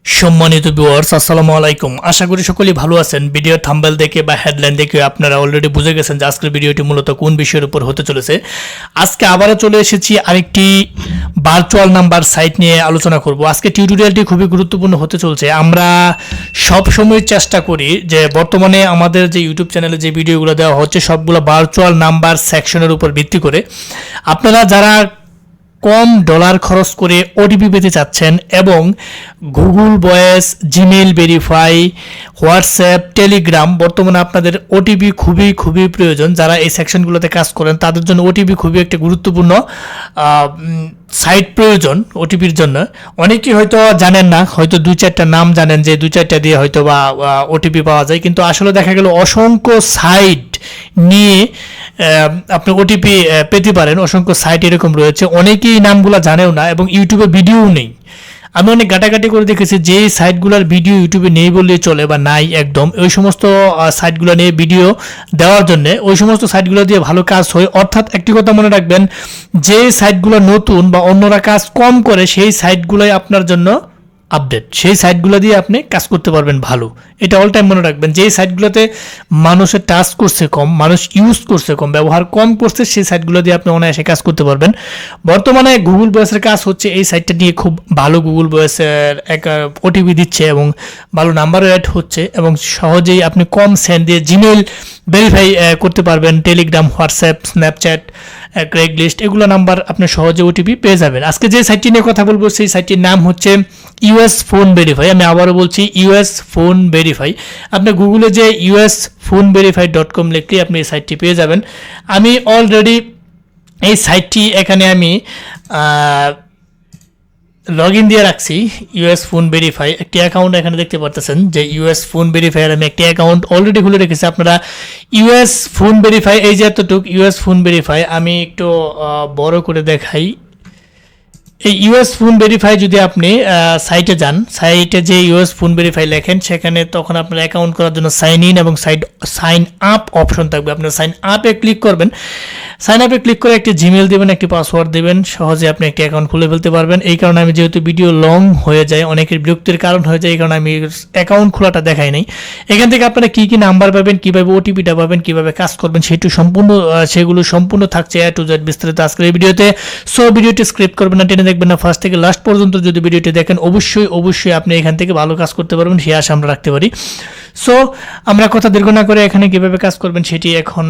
সম্মানিত ভিউয়ার্স, আসসালামু আলাইকুম। আশা করি সকলেই ভালো আছেন। ভিডিও থাম্বনেল দেখে বা হেডলাইন দেখে আপনারা অলরেডি বুঝে গেছেন যে আজকের ভিডিওটি মূলত কোন বিষয়ের উপর হতে চলেছে। আজকে আবারও চলে এসেছি আরেকটি ভার্চুয়াল নাম্বার সাইট নিয়ে আলোচনা করব। আজকে টিউটোরিয়ালটি খুবই গুরুত্বপূর্ণ হতে চলছে। আমরা সব সময় চেষ্টা করি যে বর্তমানে আমাদের যে ইউটিউব চ্যানেলে যে ভিডিওগুলো দেওয়া হচ্ছে সবগুলো ভার্চুয়াল নাম্বার সেকশনের উপর ভিত্তি করে। আপনারা যারা কম ডলার খরচ করে ওটিপি পেতে চাচ্ছেন এবং Google voice, Gmail verify, WhatsApp, Telegram বর্তমানে আপনাদের ওটিপি খুবই প্রয়োজন। যারা এই সেকশনগুলোতে কাজ করেন তাদের জন্য ওটিপি খুবই একটা গুরুত্বপূর্ণ সাইট প্রয়োজন ওটিপির জন্য। অনেকেই হয়তো জানেন না, হয়তো দুই চারটা নাম জানেন যে দুই চারটা দিয়ে হয়তো বা ওটিপি পাওয়া যায়, কিন্তু আসলে দেখা গেল অসংখ্য সাইট নিয়ে আপনি ওটিপি পেতে পারেন। অসংখ্য সাইট এরকম রয়েছে, অনেকেই নামগুলো জানেও না এবং ইউটিউবে ভিডিওও নেই। আমি অনেক ঘাটাঘাটি করে দেখেছি যে সাইটগুলোর ভিডিও ইউটিউবে নেই বললেই চলে বা নাই একদম, ওই সমস্ত সাইটগুলো নিয়ে ভিডিও দেওয়ার জন্য ওই সমস্ত সাইটগুলো দিয়ে ভালো কাজ হয়। অর্থাৎ একটি কথা মনে রাখবেন, যে সাইটগুলো নতুন বা অন্যরা কাজ কম করে সেই সাইটগুলোই আপনার জন্য আপডেট, সেই সাইটগুলো দিয়ে আপনি কাজ করতে পারবেন ভালো। এটা অল টাইম মনে রাখবেন, যেই সাইটগুলোতে মানুষের টাচ করছে কম, মানুষ ইউজ করছে কম, ব্যবহার কম করছে, সেই সাইটগুলো দিয়ে আপনি অনায়াসে কাজ করতে পারবেন। বর্তমানে গুগল ভয়েসের কাজ হচ্ছে এই সাইটটা নিয়ে খুব ভালো। গুগল ভয়েসের এক ওটিপি দিচ্ছে এবং ভালো নাম্বারও অ্যাড হচ্ছে এবং সহজেই আপনি কম সেন্ড দিয়ে জিমেইল ভেরিফাই করতে পারবেন। টেলিগ্রাম, হোয়াটসঅ্যাপ, স্ন্যাপচ্যাট, ক্রেগলিস্ট এগুলো নাম্বার আপনি সহজে ওটিপি পেয়ে যাবেন। আজকে যে সাইটটি নিয়ে কথা বলবো সেই সাইটটির নাম হচ্ছে ইউএস ফোন ভেরিফাই। আমি আবারও বলছি ইউএস ফোন ভেরিফাই। আপনি গুগলে যে usphonverify.com লিখলে আপনি এই সাইটটি পেয়ে যাবেন। আমি অলরেডি এই সাইটটি এখানে আমি লগ ইন দিয়ে রাখছি। ইউএস ফোন ভেরিফাই একটি অ্যাকাউন্ট এখানে দেখতে পারতেছেন যে ইউএস ফোন ভেরিফাইয়ের আমি একটি অ্যাকাউন্ট অলরেডি খুলে রেখেছি। আপনারা ইউএস ফোন ভেরিফাই, এই যে এতটুক ইউএস ফোন ভেরিফাই, আমি একটু বড় করে দেখাই। এই ইউএস ফোন ভেরিফাই যদি আপনি সাইটে যান, সাইটে যে ইউএস ফোন ভেরিফাই লেখেন সেখানে তখন আপনার অ্যাকাউন্ট করার জন্য সাইন ইন এবং সাইন আপ অপশন থাকবে। আপনার সাইন আপে ক্লিক করবেন। সাইন আপে ক্লিক করে একটি জিমেল দেবেন, একটি পাসওয়ার্ড দেবেন, সহজে আপনি একটি অ্যাকাউন্ট খুলে ফেলতে পারবেন। এই কারণে আমি যেহেতু ভিডিও লং হয়ে যায়, অনেকের বিরক্তির কারণ হয়ে যায়, এই কারণে আমি অ্যাকাউন্ট খোলাটা দেখাই নাই। এখান থেকে আপনারা কী কী নাম্বার পাবেন, কীভাবে ওটিপিটা পাবেন, কীভাবে কাজ করবেন সেগুলো সম্পূর্ণ থাকছে এ টু জেড বিস্তারিত আজকের এই ভিডিওতে। সো ভিডিওটি স্ক্রিপ্ট করবেন না, টেনে দেখবেন না, ফার্স্ট থেকে লাস্ট পর্যন্ত যদি ভিডিওটি দেখেন অবশ্যই আপনি এখান থেকে ভালো কাজ করতে পারবেন, সে আশা আমরা রাখতে পারি। সো আমরা কথা দীর্ঘ না করে এখানে কিভাবে কাজ করবেন সেটি এখন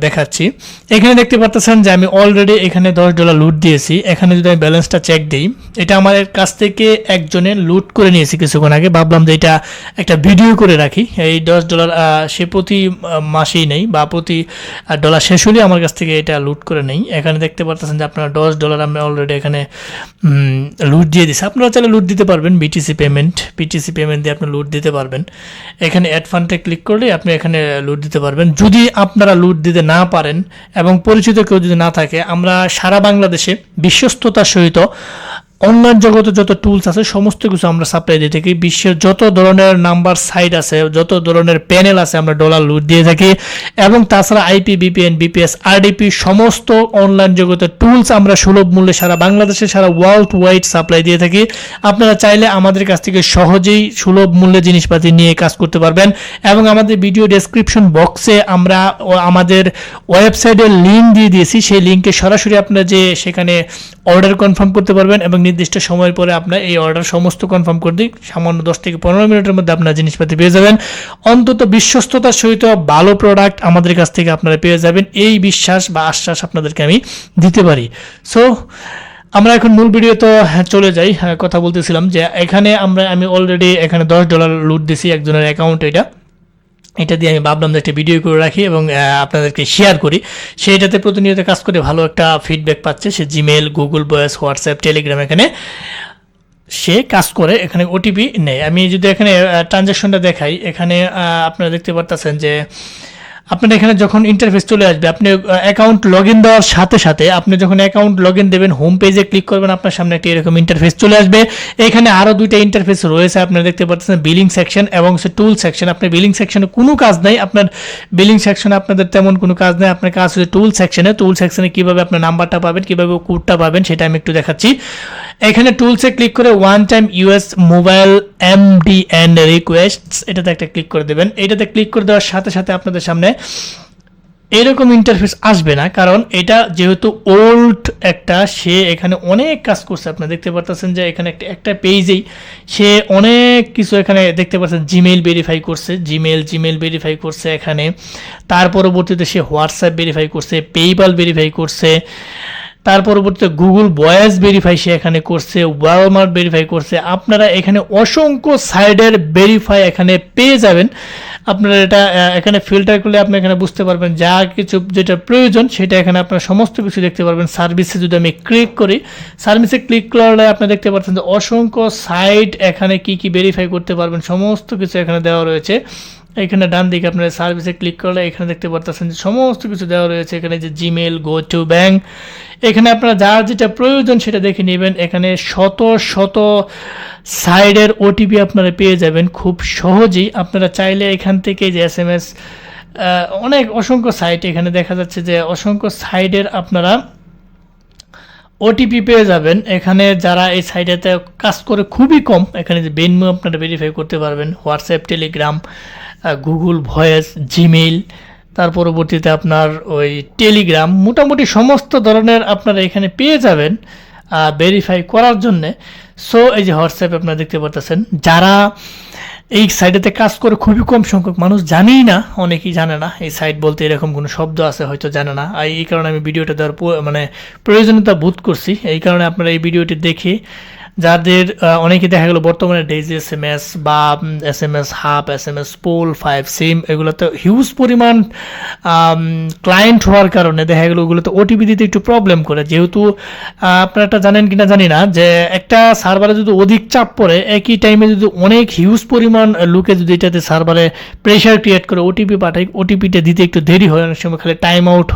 দেখাচ্ছি। এখানে দেখতে পাচ্ছেন যে আমি অলরেডি এখানে $10 লুট দিয়েছি। এখানে যদি আমি ব্যালেন্সটা চেক দিই, এটা আমার কাছ থেকে একজনে লুট করে নিয়েছি কিছুক্ষণ আগে। ভাবলাম যে এটা একটা ভিডিও করে রাখি। এই $10 সে প্রতি মাসেই নেই বা প্রতি ডলার শেষ হলে আমার কাছ থেকে এটা লুট করে নেই। এখানে দেখতে পাচ্ছেন যে আপনারা $10 আমি অলরেডি এখানে লুট দিয়ে দিচ্ছি। আপনারা চাইলে লুট দিতে পারবেন পিটিসি পেমেন্ট দিয়ে আপনি লুট দিতে পারবেন। এখানে অ্যাড ফান্ডে ক্লিক করলে আপনি এখানে লুট দিতে পারবেন। যদি আপনারা লুট দিতে না পারেন এবং পরিচিত কেউ যদি না থাকে, আমরা সারা বাংলাদেশে বিশ্বস্ততার সহিত অনলাইন জগতে যত টুলস আছে সমস্ত কিছু আমরা সাপ্লাই দিয়ে থাকি। বিশ্বের যত ধরনের নাম্বার সাইট আছে, যত ধরনের প্যানেল আছে, আমরা ডলার লুট দিয়ে থাকি। এবং তাছাড়া আইপি, বিপিএন, বিপিএস, আরডিপি সমস্ত অনলাইন জগতের টুলস আমরা সুলভ মূল্যে সারা বাংলাদেশে, সারা ওয়ার্ল্ড ওয়াইড সাপ্লাই দিয়ে থাকি। আপনারা চাইলে আমাদের কাছ থেকে সহজেই সুলভ মূল্যে জিনিসপাতি নিয়ে কাজ করতে পারবেন। এবং আমাদের ভিডিও ডেসক্রিপশন বক্সে আমরা আমাদের ওয়েবসাইটের লিঙ্ক দিয়ে দিয়েছি। সেই লিঙ্কে সরাসরি আপনারা যে সেখানে অর্ডার কনফার্ম করতে পারবেন এবং নির্দিষ্ট সময়ের পরে আপনার এই অর্ডার সমস্ত কনফার্ম করে দিই। সামান্য 10 থেকে 15 মিনিটের মধ্যে আপনারা জিনিসপাতি পেয়ে যাবেন। অন্তত বিশ্বস্ততার সহিত ভালো প্রোডাক্ট আমাদের কাছ থেকে আপনারা পেয়ে যাবেন, এই বিশ্বাস বা আশ্বাস আপনাদেরকে আমি দিতে পারি। সো আমরা এখন মূল ভিডিওতে চলে যাই। কথা বলতেছিলাম যে এখানে আমি অলরেডি এখানে $10 লুট দিছি একজনের অ্যাকাউন্ট। এটা দিয়ে আমি ভাবলাম যে একটা ভিডিও করে রাখি এবং আপনাদেরকে শেয়ার করি। সেইটাতে প্রতিনিয়ত কাজ করে ভালো একটা ফিডব্যাক পাচ্ছে। সে Gmail, Google voice, WhatsApp, Telegram এখানে সে কাজ করে, এখানে ওটিপি নেই। আমি যদি এখানে ট্রানজ্যাকশনটা দেখাই, এখানে আপনারা দেখতে পারতেছেন যে আপনার এখানে যখন ইন্টারফেস চলে আসবে, আপনি অ্যাকাউন্ট লগ ইন দেওয়ার সাথে সাথে আপনি যখন অ্যাকাউন্ট লগ ইন দেবেন, হোম পেজে ক্লিক করবেন, আপনার সামনে একটা এরকম ইন্টারফেস চলে আসবে। এখানে আরও দুইটা ইন্টারফেস রয়েছে, আপনারা দেখতে পাচ্ছেন বিলিং সেকশন এবং টুল সেকশন। আপনার বিলিং সেকশনে কোনো কাজ নাই, আপনার বিলিং সেকশনে আপনাদের তেমন কোনো কাজ নেই, আপনার কাজ হচ্ছে টুল সেকশনে। টুল সেকশনে কীভাবে আপনার নাম্বারটা পাবেন, কীভাবে কোডটা পাবেন সেটা আমি একটু দেখাচ্ছি। এখানে টুলসে ক্লিক করে one time US mobile MDN রিকোয়েস্টস এটাতে একটা ক্লিক করে দেবেন। এটাতে ক্লিক করে দেওয়ার সাথে সাথে আপনাদের সামনে এরকম ইন্টারফেস আসবে না, কারণ এটা যেহেতু ওল্ড একটা, সে এখানে অনেক কাজ করছে। আপনারা দেখতে পাচ্ছেন যে এখানে একটা পেজেই সে অনেক কিছু এখানে দেখতে পাচ্ছেন। জিমেইল ভেরিফাই করছে, জিমেইল ভেরিফাই করছে এখানে, তার পরবর্তীতে সে হোয়াটসঅ্যাপ ভেরিফাই করছে, পেপ্যাল ভেরিফাই করছে, তার পরবর্তীতে গুগল ভয়েস ভেরিফাই সে এখানে করছে, ওয়ালমার্ট ভেরিফাই করছে। আপনারা এখানে অসংখ্য সাইডের ভেরিফাই এখানে পেয়ে যাবেন। আপনারা এটা এখানে ফিল্টার করলে আপনি এখানে বুঝতে পারবেন যা কিছু যেটা প্রয়োজন সেটা এখানে আপনারা সমস্ত কিছু দেখতে পারবেন। সার্ভিসে যদি আমি ক্লিক করি, সার্ভিসে ক্লিক করলে আপনি দেখতে পাচ্ছেন যে অসংখ্য সাইট এখানে কি কি ভেরিফাই করতে পারবেন সমস্ত কিছু এখানে দেওয়া রয়েছে। এখানে ডান দিকে আপনারা সার্ভিসে ক্লিক করলে এখানে দেখতে পাচ্ছেন যে সমস্ত কিছু দেওয়া রয়েছে। এখানে যে জিমেল, গো টু ব্যাংক, এখানে আপনারা যার যেটা প্রয়োজন সেটা দেখে নেবেন। এখানে শত শত সাইডের ওটিপি আপনারা পেয়ে যাবেন খুব সহজেই। আপনারা চাইলে এখান থেকে যে এসএমএস অনেক অসংখ্য সাইট এখানে দেখা যাচ্ছে যে অসংখ্য সাইডের আপনারা ওটিপি পেয়ে যাবেন। এখানে যারা এই সাইটেতে কাজ করে খুবই কম, এখানে যে বেনমো আপনারা ভেরিফাই করতে পারবেন, WhatsApp, Telegram, Google voice, Gmail, তার পরবর্তীতে আপনার ওই টেলিগ্রাম, মোটামুটি সমস্ত ধরনের আপনারা এখানে পেয়ে যাবেন ভেরিফাই করার জন্যে। সো এই যে হোয়াটসঅ্যাপ আপনারা দেখতে পাচ্ছেন, যারা এই সাইটেতে কাজ করে খুবই কম সংখ্যক মানুষ, জানেই না, অনেকেই জানে না এই সাইট বলতে এরকম কোনো শব্দ আছে হয়তো জানে না। এই কারণে আমি ভিডিওটা দেওয়ার মানে প্রয়োজনীয়তা বোধ করছি। এই কারণে আপনারা এই ভিডিওটি দেখে যাদের অনেকে দেখা গেলো বর্তমানে daisySMS বা smsHub, SMSPool, 5 সিম এগুলোতে হিউজ পরিমাণ ক্লায়েন্ট হওয়ার কারণে দেখা গেলো ওগুলোতে ওটিপি দিতে একটু প্রবলেম করে। যেহেতু আপনারা এটা জানেন কিনা জানি না যে একটা সার্ভারে যদি অধিক চাপ পড়ে, একই টাইমে যদি অনেক হিউজ পরিমাণ লোকে যদি এটাতে সার্ভারে প্রেশার ক্রিয়েট করে ওটিপি পাঠায়, ওটিপিটা দিতে একটু দেরি হয়, অনেক সময় খালি টাইম আউট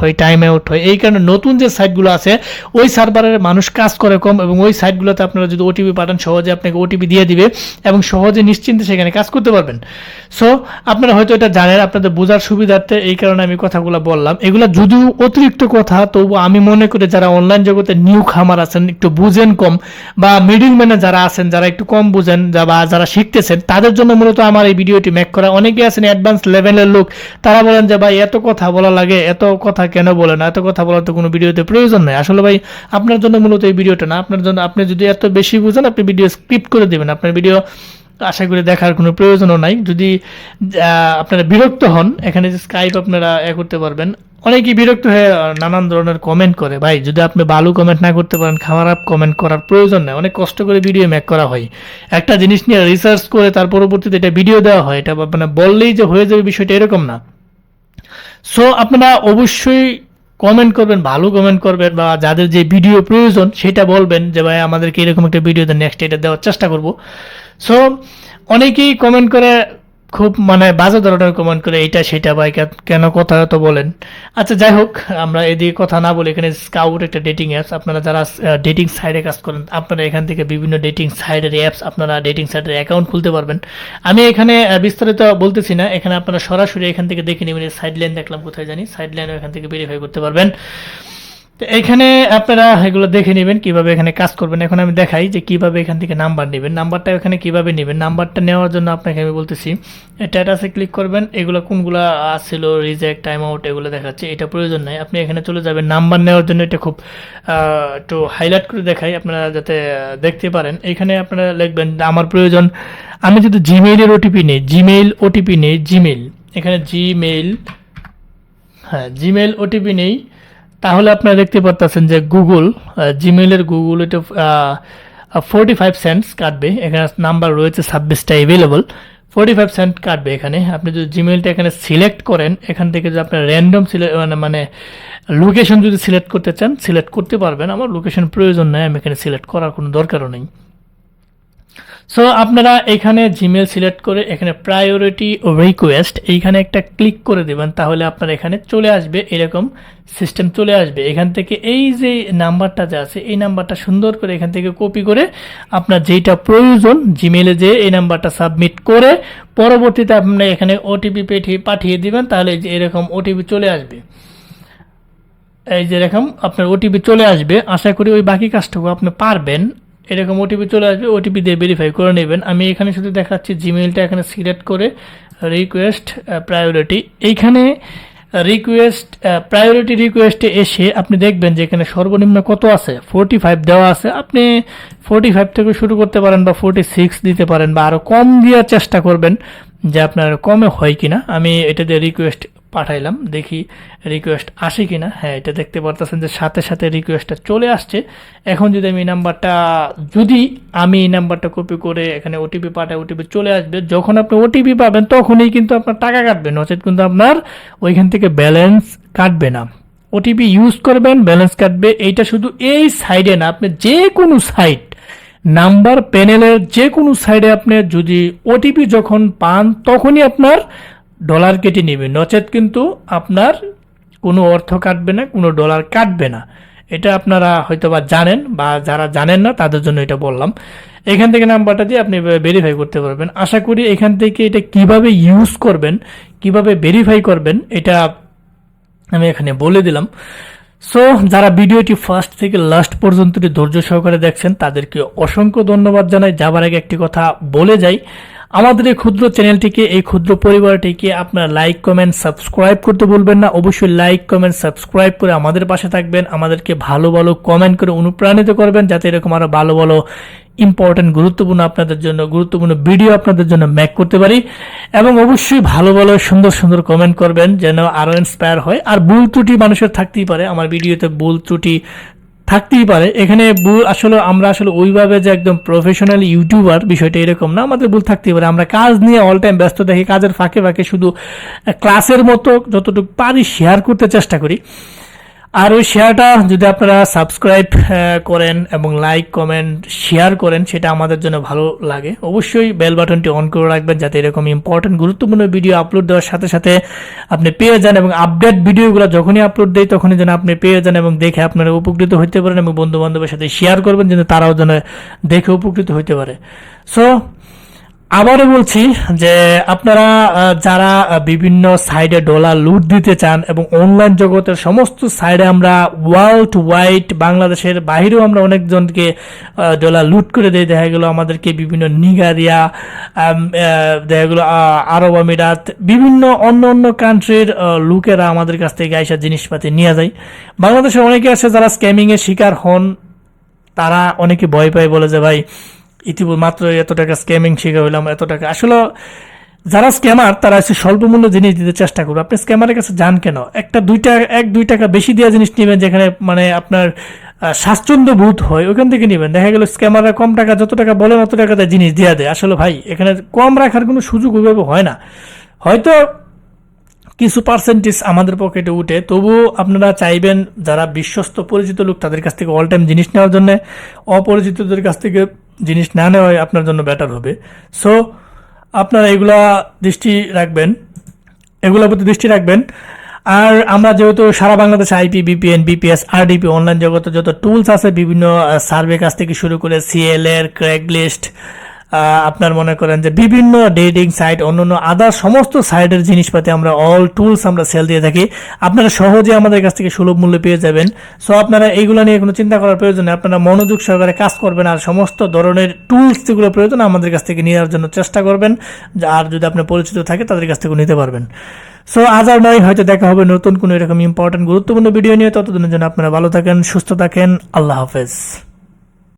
হয়। এই কারণে নতুন যে সাইটগুলো আছে ওই সার্ভারের মানুষ কাজ করে কম, এবং ওই সাইটগুলোতে আপনারা যদি ওটিপি পাঠান সহজে আপনাকে ওটিপি দিয়ে দিবে এবং সহজে নিশ্চিন্তে সেখানে কাজ করতে পারবেন। সো আপনারা হয়তো এটা জানেন, আপনাদের বোঝার সুবিধার্থে এই কারণে আমি কথাগুলো বললাম। এগুলো যদিও অতিরিক্ত কথা, তবু আমি মনে করি যারা অনলাইন জগতে নিউ খামার আছেন, একটু বুঝেন কম, বা মিডিল ম্যানে যারা আছেন যারা একটু কম বুঝেন, বা যারা শিখতেছেন, তাদের জন্য মূলত আমার এই ভিডিওটি মেক করা। অনেকে আছেন অ্যাডভান্স লেভেলের লোক, তারা বলেন যে ভাই এত কথা বলা লাগে, এত কথা কেন বলেন, এত কথা বলার তো কোনো ভিডিওতে প্রয়োজন নেই। আসলে ভাই আপনার জন্য মূলত এই ভিডিওটা না, আপনার জন্য। আপনি যদি এত বেশি বুঝেন আপনি ভিডিও স্ক্রিপ্ট করে দেবেন, আপনার ভিডিও আশা করি দেখার কোনো প্রয়োজনও নাই। যদি আপনারা বিরক্ত হন, এখানে যে স্কাইপ আপনারা করতে পারবেন। অনেকেই বিরক্ত হয়ে নানান ধরনের কমেন্ট করে। ভাই যদি আপনি ভালো কমেন্ট না করতে পারেন, খারাপ কমেন্ট করার প্রয়োজন নেই। অনেক কষ্ট করে ভিডিও মেক করা হয়, একটা জিনিস নিয়ে রিসার্চ করে তার পরবর্তীতে এটা ভিডিও দেওয়া হয়। এটা মানে বললেই যে হয়ে যাবে বিষয়টা এরকম না। সো আপনারা অবশ্যই কমেন্ট করবেন, ভালো কমেন্ট করবেন, বা যাদের যে ভিডিও প্রয়োজন সেটা বলবেন যে ভাই আমাদেরকে এরকম একটা ভিডিও দেন, নেক্সট এটা দেওয়ার চেষ্টা করব। সো অনেকেই কমেন্ট করে খুব মানে বাজে ধরনের কমেন্ট করে, এইটা সেটা ভাই কেন কথা তো বলেন। আচ্ছা যাই হোক, আমরা এদিকে কথা না বলে এখানে স্কাউট একটা ডেটিং অ্যাপস, আপনারা যারা ডেটিং সাইটে কাজ করেন আপনারা এখান থেকে বিভিন্ন ডেটিং সাইটের অ্যাপস, আপনারা ডেটিং সাইটের অ্যাকাউন্ট খুলতে পারবেন। আমি এখানে বিস্তারিত বলতেছি না, এখানে আপনারা সরাসরি এখান থেকে দেখে নেবেন। সাইড লাইন দেখলাম কোথায় জানি, সাইড লাইনও এখান থেকে ভেরিফাই করতে পারবেন। তো এখানে আপনারা এগুলো দেখে নেবেন কিভাবে এখানে কাজ করবেন। এখন আমি দেখাই যে কিভাবে এখান থেকে নাম্বার নেবেন। নাম্বারটা এখানে কিভাবে নেবেন, নাম্বারটা নেওয়ার জন্য আপনাকে আমি বলতেছি স্ট্যাটাসে ক্লিক করবেন। এগুলো কোনগুলো আসছিল, রিজেক্ট, টাইম আউট, এগুলো দেখাচ্ছে, এটা প্রয়োজন নাই। আপনি এখানে চলে যাবেন নাম্বার নেওয়ার জন্য। এটা খুব একটু হাইলাইট করে দেখাই আপনারা যাতে দেখতে পারেন। এখানে আপনারা লিখবেন আমার প্রয়োজন, আমি যদি জিমেইলের ওটিপি নেই, জিমেইল, এখানে জিমেইল ওটিপি নেই, তাহলে আপনারা দেখতে পাচ্ছেন যে জিমেইলের গুগল এটা 45 সেন্টস কাটবে। এখানে নাম্বার রয়েছে 26টা অ্যাভেলেবল, 45 সেন্ট কাটবে এখানে। আপনি যদি জিমেইলটা এখানে সিলেক্ট করেন, এখান থেকে যদি আপনার র্যান্ডম মানে লোকেশন যদি সিলেক্ট করতে চান সিলেক্ট করতে পারবেন। আমার লোকেশন প্রয়োজন নেই, আমি এখানে সিলেক্ট করার কোনো দরকারও নেই। সো আপনারা এখানে জিমেল সিলেক্ট করে এখানে প্রায়োরিটি রিকোয়েস্ট এইখানে একটা ক্লিক করে দেবেন, তাহলে আপনার এখানে চলে আসবে এরকম সিস্টেম চলে আসবে। এখান থেকে এই যে নাম্বারটা যে আছে এই নাম্বারটা সুন্দর করে এখান থেকে কপি করে আপনার যেটা প্রয়োজন জিমেলে যে এই নাম্বারটা সাবমিট করে পরবর্তীতে আপনি এখানে ওটিপি পাঠিয়ে দিবেন, তাহলে যে এরকম ওটিপি চলে আসবে। এই যে এরকম আপনার ওটিপি চলে আসবে। আশা করি ওই বাকি কাজটুকু আপনি পারবেন। এরকম ওটিপি চলে আসবে, ওটিপি দিয়ে ভেরিফাই করে নেবেন। আমি এখানে শুধু দেখাচ্ছি জিমেইলটা এখানে সিলেক্ট করে রিকোয়েস্ট প্রায়োরিটি, এইখানে রিকোয়েস্ট প্রায়োরিটি রিকোয়েস্টে এসে আপনি দেখবেন যে এখানে সর্বনিম্ন কত আছে, 45 দেওয়া আছে। আপনি 45 থেকে শুরু করতে পারেন বা 46 দিতে পারেন বা আরও কম দেওয়ার চেষ্টা করবেন যে আপনার কমে হয় কিনা। আমি এটা দিয়ে রিকোয়েস্ট পাঠাইলাম, দেখি রিকোয়েস্ট আসে কিনা। হ্যাঁ, এটা দেখতে পারতেছেন যে সাথে সাথে রিকোয়েস্টটা চলে আসছে। এখন যদি আমি এই নাম্বারটা কপি করে এখানে ওটিপি পাঠাই, ওটিপি চলে আসবে। যখন আপনি ওটিপি পাবেন তখনই কিন্তু আপনার টাকা কাটবে, নচেত কিন্তু আপনার ওইখান থেকে ব্যালেন্স কাটবে না। ওটিপি ইউজ করবেন, ব্যালেন্স কাটবে। এইটা শুধু এই সাইডে না, আপনি যে কোনো সাইড নাম্বার প্যানেলের যে কোনো সাইডে আপনি যদি ওটিপি যখন পান তখনই আপনার ডলার কেটে নেবে, নচেত কিন্তু আপনার কোনো অর্থ কাটবে না, কোনো ডলার কাটবে না। এটা আপনারা হয়তোবা জানেন, বা যারা জানেন না তাদের জন্য এটা বললাম। এখান থেকে নাম্বারটা দিয়ে আপনি ভেরিফাই করতে পারবেন। আশা করি এখান থেকে এটা কিভাবে ইউজ করবেন, কিভাবে ভেরিফাই করবেন, এটা আমি এখানে বলে দিলাম। সো যারা ভিডিওটি ফার্স্ট থেকে লাস্ট পর্যন্ত ধৈর্য সহকারে দেখছেন তাদেরকে অসংখ্য ধন্যবাদ জানাই। যাবার আগে একটি কথা বলে যাই, আমাদের এই ক্ষুদ্র চ্যানেলটিকে, এই ক্ষুদ্র পরিবারটিকে আপনারা লাইক কমেন্ট সাবস্ক্রাইব করতে ভুলবেন না। অবশ্যই লাইক কমেন্ট সাবস্ক্রাইব করে আমাদের পাশে থাকবেন, আমাদেরকে ভালো ভালো কমেন্ট করে অনুপ্রাণিত করবেন, যাতে এরকম আরো ভালো ভালো ইম্পর্টেন্ট গুরুত্বপূর্ণ ভিডিও আপনাদের জন্য মেক করতে পারি। এবং অবশ্যই ভালো ভালো সুন্দর সুন্দর কমেন্ট করবেন যেন আরো ইন্সপায়ার হয়। আর ভুল ত্রুটি মানুষের থাকতেই পারে, আমার ভিডিওতে ভুল ত্রুটি থাকতেই পারে। এখানে আমরা আসলে ওইভাবে যে একদম প্রফেশনাল ইউটিউবার বিষয়টা এরকম না, আমাদের ভুল থাকতেই পারে। আমরা কাজ নিয়ে অল টাইম ব্যস্ত থাকি, কাজের ফাঁকে ফাঁকে শুধু ক্লাসের মতো যতটুকু পারি শেয়ার করতে চেষ্টা করি। আর ওই শেয়ারটা যদি আপনারা সাবস্ক্রাইব করেন এবং লাইক কমেন্ট শেয়ার করেন, সেটা আমাদের জন্য ভালো লাগে। অবশ্যই বেল বাটনটি অন করে রাখবেন, যাতে এরকম ইম্পর্টেন্ট গুরুত্বপূর্ণ ভিডিও আপলোড দেওয়ার সাথে সাথে আপনি পেয়ে যান, এবং আপডেট ভিডিওগুলো যখনই আপলোড দেয় তখনই যেন আপনি পেয়ে যান এবং দেখে আপনারা উপকৃত হতে পারেন, এবং বন্ধু বান্ধবের সাথে শেয়ার করবেন যেন তারাও যেন দেখে উপকৃত হতে পারে। সো আবারও বলছি যে আপনারা যারা বিভিন্ন সাইডে ডলার লুট দিতে চান, এবং অনলাইন জগতের সমস্ত সাইডে আমরা ওয়ার্ল্ড ওয়াইড, বাংলাদেশের বাইরেও আমরা অনেকজনকে ডলার লুট করে দিই। দেখা গেলো আমাদেরকে বিভিন্ন নিগারিয়া, দেখা গেলো আরব আমিরাত, বিভিন্ন অন্য অন্য কান্ট্রির লোকেরা আমাদের কাছ থেকে আইসা জিনিসপাতি নিয়ে যায়। বাংলাদেশে অনেকে আছে যারা স্ক্যামিংয়ের শিকার হন, তারা অনেকে ভয় পায়, বলে যে ভাই মাত্র এত টাকা স্ক্যামিং শিখে হইলাম, এত টাকা। আসলে যারা স্ক্যামার তারা হচ্ছে স্বল্প মূল্য জিনিস দিতে চেষ্টা করবে। আপনি স্ক্যামারের কাছে যান কেন? এক দুই টাকা বেশি দেওয়া জিনিস নেবেন, যেখানে মানে আপনার স্বাচ্ছন্দ্য বোধ হয়, ওইখান থেকে নেবেন। দেখা গেল স্ক্যামাররা কম টাকা, যত টাকা বলেন অত টাকা দেয় জিনিস দেওয়া দেয়। আসলে ভাই এখানে কম রাখার কোনো সুযোগ ওইভাবে হয় না। হয়তো কিছু পার্সেন্টেজ আমাদের পকেটে উঠে, তবুও আপনারা চাইবেন যারা বিশ্বস্ত পরিচিত লোক তাদের কাছ থেকে অল টাইম জিনিস নেওয়ার জন্য, অপরিচিতদের কাছ থেকে জিনিস না নেওয়াই আপনার জন্য বেটার হবে। সো আপনারা এগুলোর প্রতি দৃষ্টি রাখবেন। আর আমরা যেহেতু সারা বাংলাদেশে আইপি, বিপিএন, বিপিএস, আরডিপি, অনলাইন জগতে যত টুলস আছে, বিভিন্ন সার্ভে কাছ থেকে শুরু করে সিএলএর, ক্র্যাগলিস্ট, আপনার মনে করেন যে বিভিন্ন ডেটিং সাইট, অন্যান্য আদার সমস্ত সাইটের জিনিসপাতি আমরা অল টুলস আমরা সেল দিয়ে থাকি। আপনারা সহজে আমাদের কাছ থেকে সুলভ মূল্যে পেয়ে যাবেন। সো আপনারা এইগুলো নিয়ে কোনো চিন্তা করার প্রয়োজন নেই, আপনারা মনোযোগ সহকারে কাজ করবেন, আর সমস্ত ধরনের টুলস যেগুলো প্রয়োজন আমাদের কাছ থেকে নেওয়ার জন্য চেষ্টা করবেন। আর যদি আপনার পরিচিত থাকে তাদের কাছ থেকে নিতে পারবেন। সো আজ আর নয়, হয়তো দেখা হবে নতুন কোনো এরকম ইম্পর্টেন্ট গুরুত্বপূর্ণ ভিডিও নিয়ে। ততদিনের জন্য আপনারা ভালো থাকেন, সুস্থ থাকেন। আল্লাহ হাফেজ।